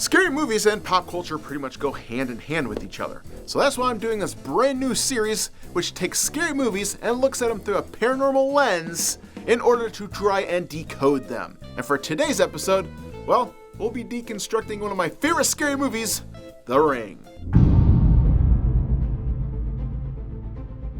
Scary movies and pop culture pretty much go hand in hand with each other. So that's why I'm doing this brand new series which takes scary movies and looks at them through a paranormal lens in order to try and decode them. And for today's episode, well, we'll be deconstructing one of my favorite scary movies, The Ring.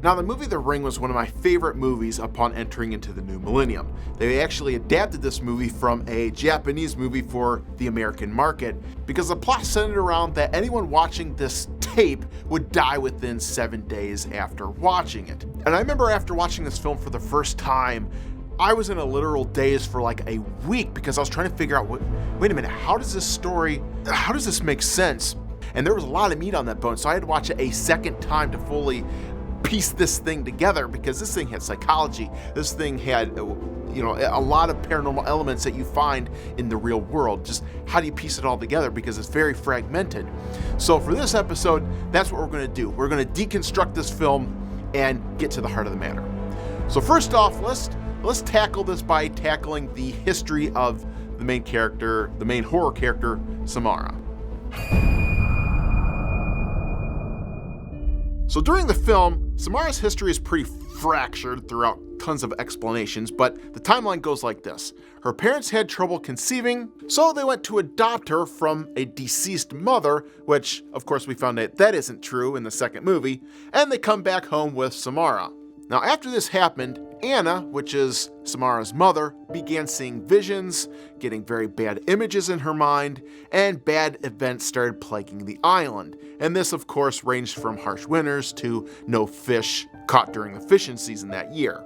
Now, the movie The Ring was one of my favorite movies upon entering into the new millennium. They actually adapted this movie from a Japanese movie for the American market because the plot centered around that anyone watching this tape would die within 7 days after watching it. And I remember after watching this film for the first time, I was in a literal daze for like a week because I was trying to figure out, wait a minute, how does this make sense? And there was a lot of meat on that bone, so I had to watch it a second time to fully piece this thing together because this thing had psychology. This thing had, a lot of paranormal elements that you find in the real world. Just how do you piece it all together because it's very fragmented. So for this episode, that's what we're going to do. We're going to deconstruct this film and get to the heart of the matter. So first off, let's tackle this by tackling the history of the main character, the main horror character, Samara. So during the film, Samara's history is pretty fractured throughout tons of explanations, but the timeline goes like this. Her parents had trouble conceiving, so they went to adopt her from a deceased mother, which of course we found out that isn't true in the second movie, and they come back home with Samara. Now after this happened, Anna, which is Samara's mother, began seeing visions, getting very bad images in her mind, and bad events started plaguing the island. And this, of course, ranged from harsh winters to no fish caught during the fishing season that year.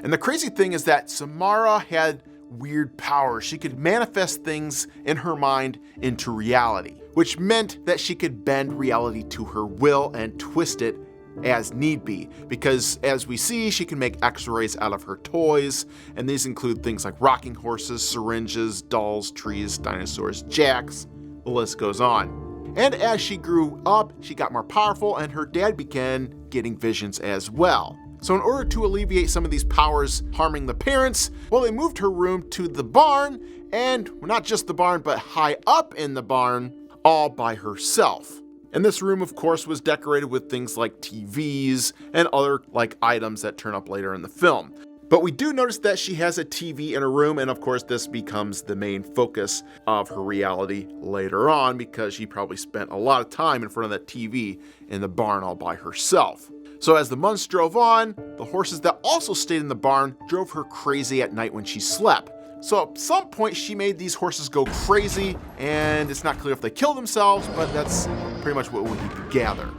And the crazy thing is that Samara had weird powers. She could manifest things in her mind into reality, which meant that she could bend reality to her will and twist it as need be, because as we see, she can make x-rays out of her toys, and these include things like rocking horses, syringes, dolls, trees, dinosaurs, jacks, the list goes on. And as she grew up, she got more powerful and her dad began getting visions as well. So in order to alleviate some of these powers harming the parents, well, they moved her room to the barn, and not just the barn, but high up in the barn, all by herself. And this room, of course, was decorated with things like TVs and other items that turn up later in the film. But we do notice that she has a TV in her room, and of course this becomes the main focus of her reality later on because she probably spent a lot of time in front of that TV in the barn all by herself. So as the months drove on, the horses that also stayed in the barn drove her crazy at night when she slept. So at some point she made these horses go crazy, and it's not clear if they killed themselves, but that's pretty much what we could gather.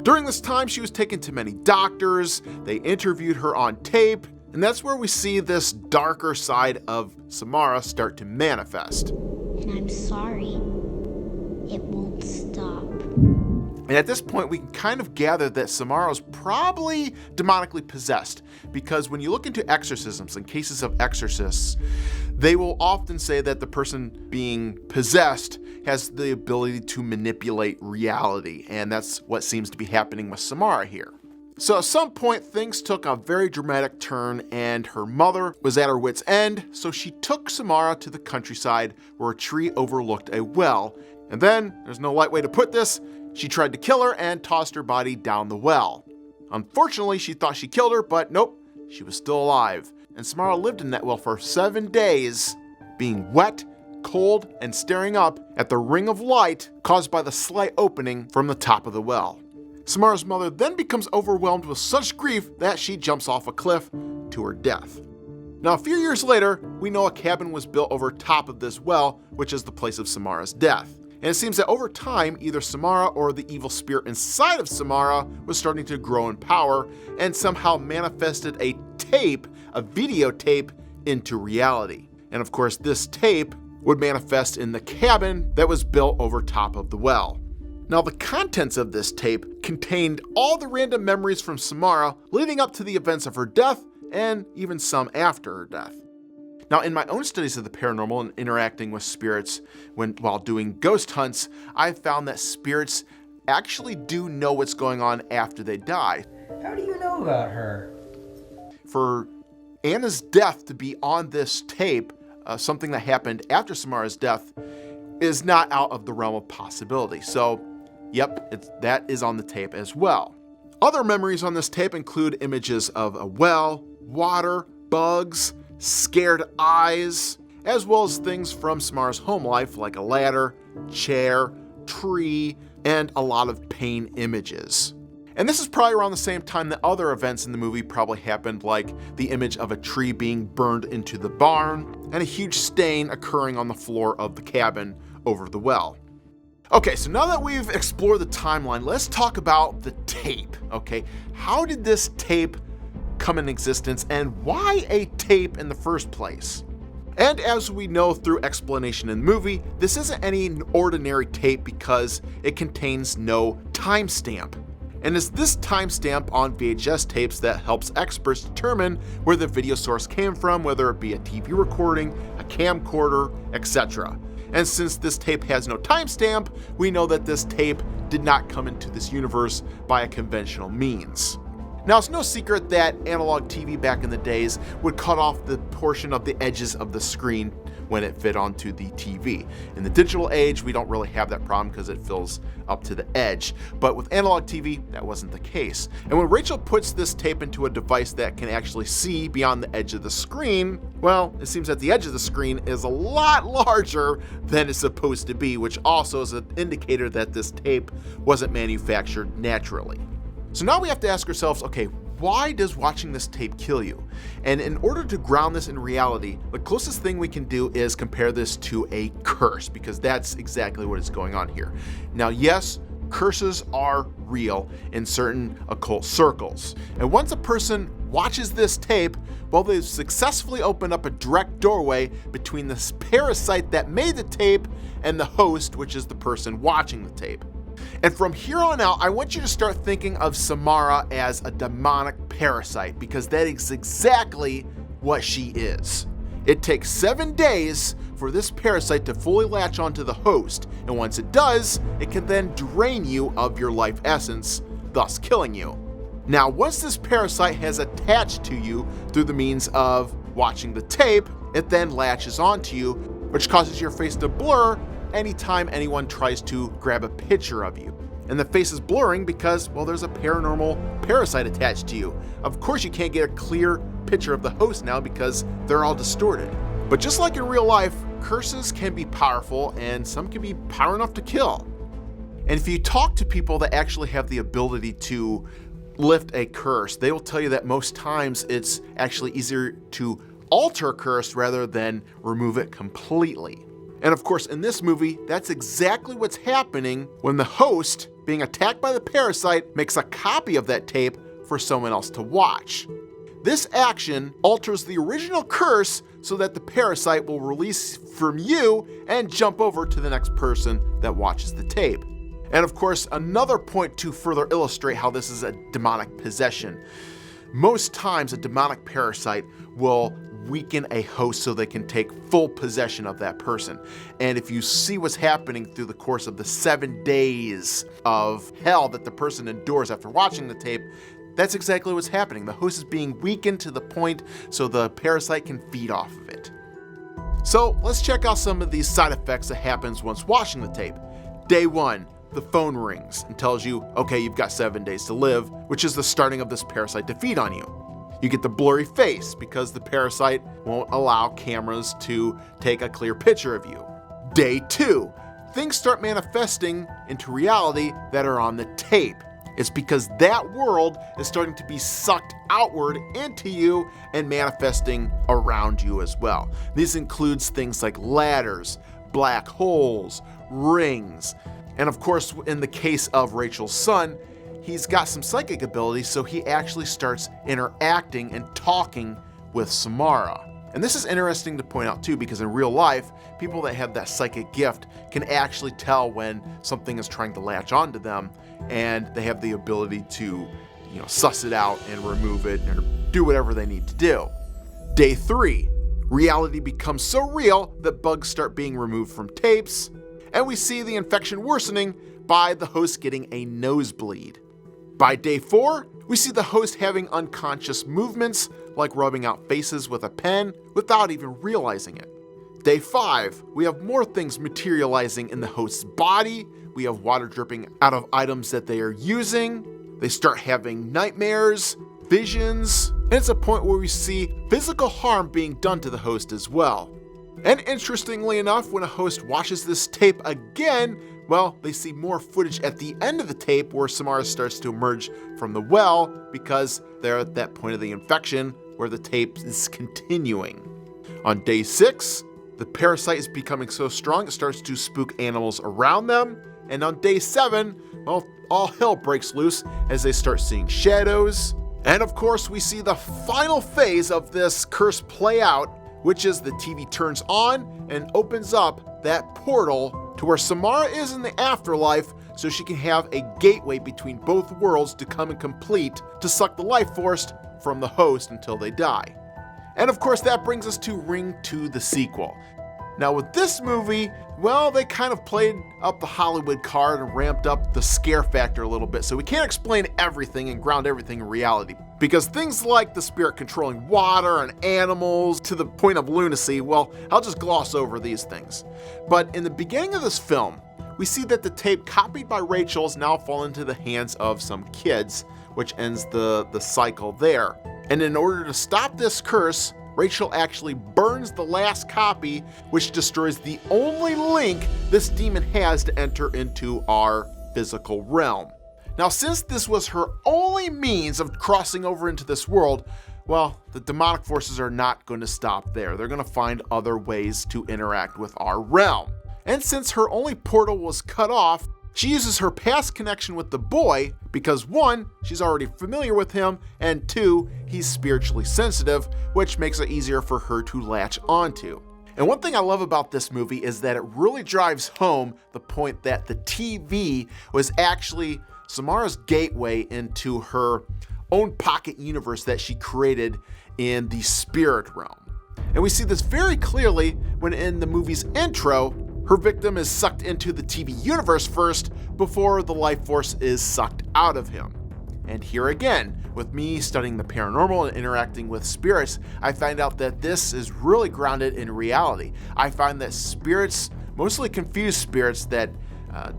During this time, she was taken to many doctors, they interviewed her on tape, and that's where we see this darker side of Samara start to manifest. And I'm sorry, it won't stop. And at this point, we can kind of gather that Samara is probably demonically possessed, because when you look into exorcisms and cases of exorcists, they will often say that the person being possessed has the ability to manipulate reality, and that's what seems to be happening with Samara here. So at some point, things took a very dramatic turn, and her mother was at her wit's end, so she took Samara to the countryside where a tree overlooked a well. And then, there's no light way to put this, she tried to kill her and tossed her body down the well. Unfortunately, she thought she killed her, but nope, she was still alive. And Samara lived in that well for 7 days, being wet, cold, and staring up at the ring of light caused by the slight opening from the top of the well. Samara's mother then becomes overwhelmed with such grief that she jumps off a cliff to her death. Now, a few years later, we know a cabin was built over top of this well, which is the place of Samara's death. And it seems that over time, either Samara or the evil spirit inside of Samara was starting to grow in power and somehow manifested a videotape, into reality. And of course, this tape would manifest in the cabin that was built over top of the well. Now, the contents of this tape contained all the random memories from Samara leading up to the events of her death and even some after her death. Now, in my own studies of the paranormal and interacting with spirits while doing ghost hunts, I've found that spirits actually do know what's going on after they die. How do you know about her? For Anna's death to be on this tape something that happened after Samara's death is not out of the realm of possibility. So, yep, that is on the tape as well. Other memories on this tape include images of a well, water, bugs, scared eyes, as well as things from Samara's home life like a ladder, chair, tree, and a lot of pain images. And this is probably around the same time that other events in the movie probably happened, like the image of a tree being burned into the barn and a huge stain occurring on the floor of the cabin over the well. Okay, so now that we've explored the timeline, let's talk about the tape, okay? How did this tape come in existence, and why a tape in the first place? And as we know through explanation in the movie, this isn't any ordinary tape because it contains no timestamp. And it's this timestamp on VHS tapes that helps experts determine where the video source came from, whether it be a TV recording, a camcorder, etc. And since this tape has no timestamp, we know that this tape did not come into this universe by a conventional means. Now, it's no secret that analog TV back in the days would cut off the portion of the edges of the screen when it fit onto the TV. In the digital age, we don't really have that problem because it fills up to the edge. But with analog TV, that wasn't the case. And when Rachel puts this tape into a device that can actually see beyond the edge of the screen, well, it seems that the edge of the screen is a lot larger than it's supposed to be, which also is an indicator that this tape wasn't manufactured naturally. So now we have to ask ourselves, okay, why does watching this tape kill you? And in order to ground this in reality, the closest thing we can do is compare this to a curse, because that's exactly what is going on here. Now, yes, curses are real in certain occult circles. And once a person watches this tape, well, they've successfully opened up a direct doorway between this parasite that made the tape and the host, which is the person watching the tape. And from here on out, I want you to start thinking of Samara as a demonic parasite, because that is exactly what she is. It takes 7 days for this parasite to fully latch onto the host, and once it does, it can then drain you of your life essence, thus killing you. Now, once this parasite has attached to you through the means of watching the tape, it then latches onto you, which causes your face to blur anytime anyone tries to grab a picture of you. And the face is blurring because, well, there's a paranormal parasite attached to you. Of course, you can't get a clear picture of the host now because they're all distorted. But just like in real life, curses can be powerful, and some can be power enough to kill. And if you talk to people that actually have the ability to lift a curse, they will tell you that most times it's actually easier to alter a curse rather than remove it completely. And of course, in this movie, that's exactly what's happening when the host, being attacked by the parasite, makes a copy of that tape for someone else to watch. This action alters the original curse so that the parasite will release from you and jump over to the next person that watches the tape. And of course, another point to further illustrate how this is a demonic possession. Most times, a demonic parasite will weaken a host so they can take full possession of that person. And if you see what's happening through the course of the 7 days of hell that the person endures after watching the tape, that's exactly what's happening. The host is being weakened to the point so the parasite can feed off of it. So let's check out some of these side effects that happens once watching the tape. Day 1, the phone rings and tells you, okay, you've got 7 days to live, which is the starting of this parasite to feed on you. You get the blurry face because the parasite won't allow cameras to take a clear picture of you. Day 2, things start manifesting into reality that are on the tape. It's because that world is starting to be sucked outward into you and manifesting around you as well. This includes things like ladders, black holes, rings, and of course, in the case of Rachel's son, he's got some psychic abilities, so he actually starts interacting and talking with Samara. And this is interesting to point out too, because in real life, people that have that psychic gift can actually tell when something is trying to latch onto them, and they have the ability to, suss it out and remove it or do whatever they need to do. Day 3, reality becomes so real that bugs start being removed from tapes, and we see the infection worsening by the host getting a nosebleed. By day 4, we see the host having unconscious movements like rubbing out faces with a pen without even realizing it. Day 5, we have more things materializing in the host's body. We have water dripping out of items that they are using. They start having nightmares, visions, and it's a point where we see physical harm being done to the host as well. And interestingly enough, when a host watches this tape again, well, they see more footage at the end of the tape where Samara starts to emerge from the well because they're at that point of the infection where the tape is continuing. On day 6, the parasite is becoming so strong it starts to spook animals around them. And on day 7, well, all hell breaks loose as they start seeing shadows. And of course, we see the final phase of this curse play out, which is the TV turns on and opens up that portal to where Samara is in the afterlife so she can have a gateway between both worlds to come and complete to suck the life force from the host until they die. And of course, that brings us to Ring 2, the sequel. Now with this movie, well, they kind of played up the Hollywood card and ramped up the scare factor a little bit, so we can't explain everything and ground everything in reality. Because things like the spirit controlling water and animals to the point of lunacy, well, I'll just gloss over these things. But in the beginning of this film, we see that the tape copied by Rachel has now fallen into the hands of some kids, which ends the cycle there. And in order to stop this curse, Rachel actually burns the last copy, which destroys the only link this demon has to enter into our physical realm. Now, since this was her only means of crossing over into this world, well, the demonic forces are not going to stop there. They're going to find other ways to interact with our realm. And since her only portal was cut off, she uses her past connection with the boy because 1, she's already familiar with him, and 2, he's spiritually sensitive, which makes it easier for her to latch onto. And one thing I love about this movie is that it really drives home the point that the TV was actually Samara's gateway into her own pocket universe that she created in the spirit realm. And we see this very clearly when in the movie's intro, her victim is sucked into the TV universe first before the life force is sucked out of him. And here again, with me studying the paranormal and interacting with spirits, I find out that this is really grounded in reality. I find that spirits, mostly confused spirits that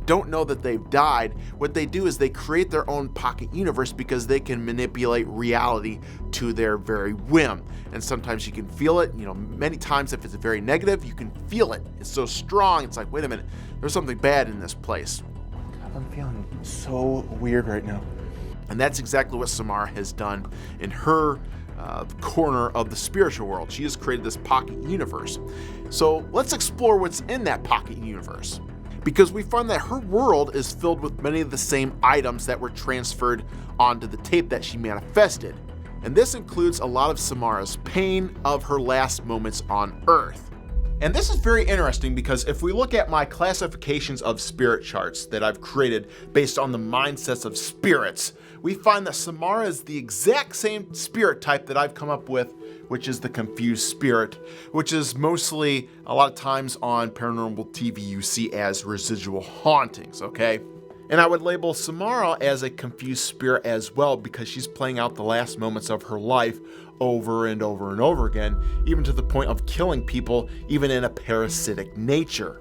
don't know that they've died, what they do is they create their own pocket universe because they can manipulate reality to their very whim. And sometimes you can feel it, many times if it's very negative, you can feel it. It's so strong, it's like, wait a minute, there's something bad in this place. God, I'm feeling so weird right now. And that's exactly what Samara has done in her corner of the spiritual world. She has created this pocket universe. So let's explore what's in that pocket universe. Because we find that her world is filled with many of the same items that were transferred onto the tape that she manifested. And this includes a lot of Samara's pain of her last moments on Earth. And this is very interesting because if we look at my classifications of spirit charts that I've created based on the mindsets of spirits, we find that Samara is the exact same spirit type that I've come up with, which is the confused spirit, which is mostly a lot of times on paranormal TV you see as residual hauntings, okay? And I would label Samara as a confused spirit as well because she's playing out the last moments of her life over and over and over again, even to the point of killing people, even in a parasitic nature.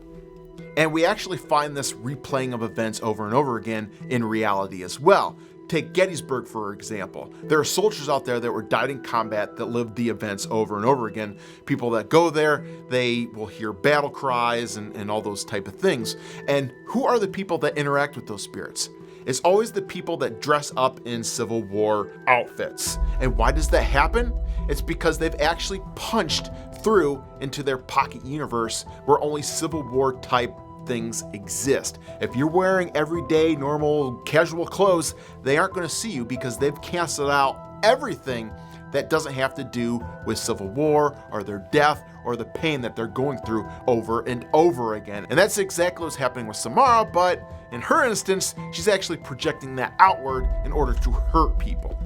And we actually find this replaying of events over and over again in reality as well. Take Gettysburg, for example. There are soldiers out there that were died in combat that lived the events over and over again. People that go there, they will hear battle cries and all those type of things. And who are the people that interact with those spirits? It's always the people that dress up in Civil War outfits. And why does that happen? It's because they've actually punched through into their pocket universe where only Civil War type things exist. If you're wearing everyday, normal, casual clothes, they aren't going to see you because they've canceled out everything that doesn't have to do with Civil War or their death or the pain that they're going through over and over again. And that's exactly what's happening with Samara, but in her instance, she's actually projecting that outward in order to hurt people.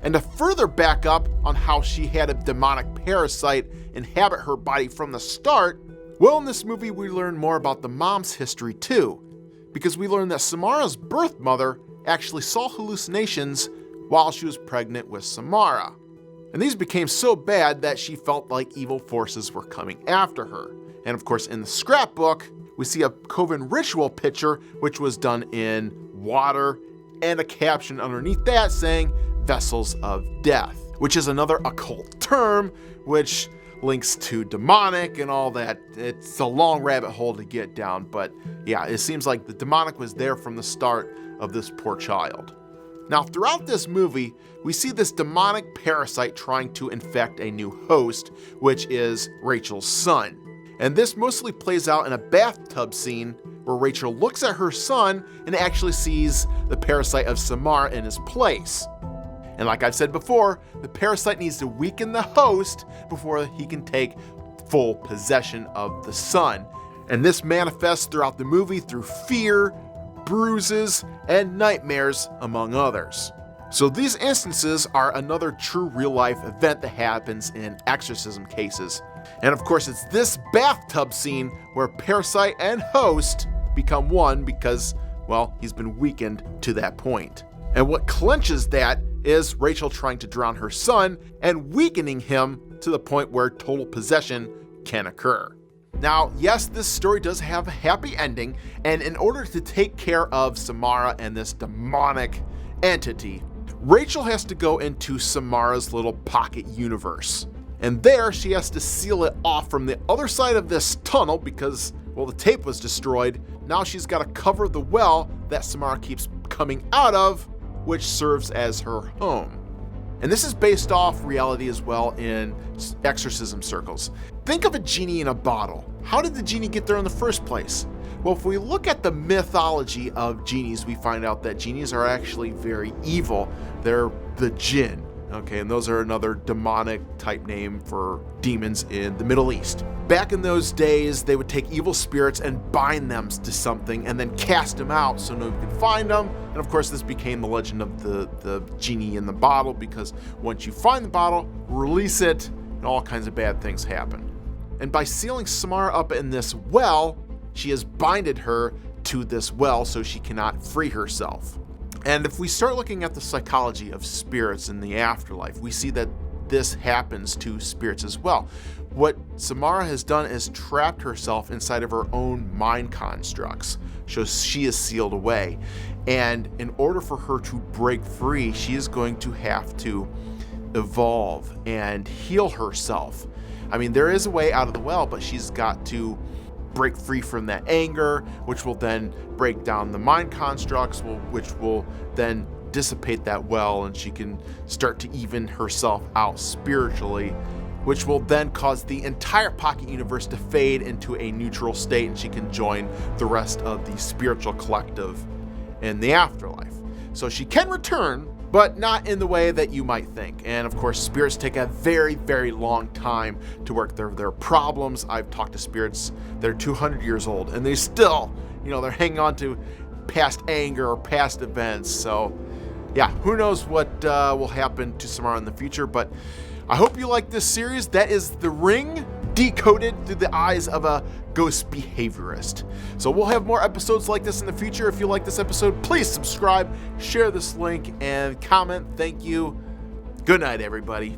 And to further back up on how she had a demonic parasite inhabit her body from the start, well, in this movie, we learn more about the mom's history too, because we learn that Samara's birth mother actually saw hallucinations while she was pregnant with Samara. And these became so bad that she felt like evil forces were coming after her. And of course, in the scrapbook, we see a coven ritual picture, which was done in water, and a caption underneath that saying, "Vessels of Death," which is another occult term, which links to demonic and all that. It's a long rabbit hole to get down, but yeah, it seems like the demonic was there from the start of this poor child. Now, throughout this movie, we see this demonic parasite trying to infect a new host, which is Rachel's son. And this mostly plays out in a bathtub scene where Rachel looks at her son and actually sees the parasite of Samara in his place. And like I've said before, the parasite needs to weaken the host before he can take full possession of the son. And this manifests throughout the movie through fear, bruises, and nightmares, among others. So these instances are another true real-life event that happens in exorcism cases. And of course, it's this bathtub scene where parasite and host become one because, well, he's been weakened to that point. And what clinches that is Rachel trying to drown her son and weakening him to the point where total possession can occur. Now, yes, this story does have a happy ending, and in order to take care of Samara and this demonic entity, Rachel has to go into Samara's little pocket universe. And there she has to seal it off from the other side of this tunnel because, well, the tape was destroyed. Now she's got to cover the well that Samara keeps coming out of, which serves as her home. And this is based off reality as well in exorcism circles. Think of a genie in a bottle. How did the genie get there in the first place? Well, if we look at the mythology of genies, we find out that genies are actually very evil. They're the jinn, okay? And those are another demonic type name for demons in the Middle East. Back in those days, they would take evil spirits and bind them to something and then cast them out so no one could find them. And of course, this became the legend of the genie in the bottle because once you find the bottle, release it, and all kinds of bad things happen. And by sealing Samara up in this well, she has binded her to this well so she cannot free herself. And if we start looking at the psychology of spirits in the afterlife, we see that this happens to spirits as well. What Samara has done is trapped herself inside of her own mind constructs, so she is sealed away. And in order for her to break free, she is going to have to evolve and heal herself. I mean, there is a way out of the well, but she's got to break free from that anger, which will then break down the mind constructs, which will then dissipate that well, and she can start to even herself out spiritually, which will then cause the entire pocket universe to fade into a neutral state, and she can join the rest of the spiritual collective in the afterlife. So she can return, but not in the way that you might think. And of course, spirits take a very, very long time to work their problems. I've talked to spirits that are 200 years old, and they still, they're hanging on to past anger or past events. So yeah, who knows what will happen to Samara in the future, but I hope you like this series. That is The Ring, decoded through the eyes of a ghost behaviorist. So we'll have more episodes like this in the future. If you like this episode, please subscribe, share this link, and comment. Thank you. Good night, everybody.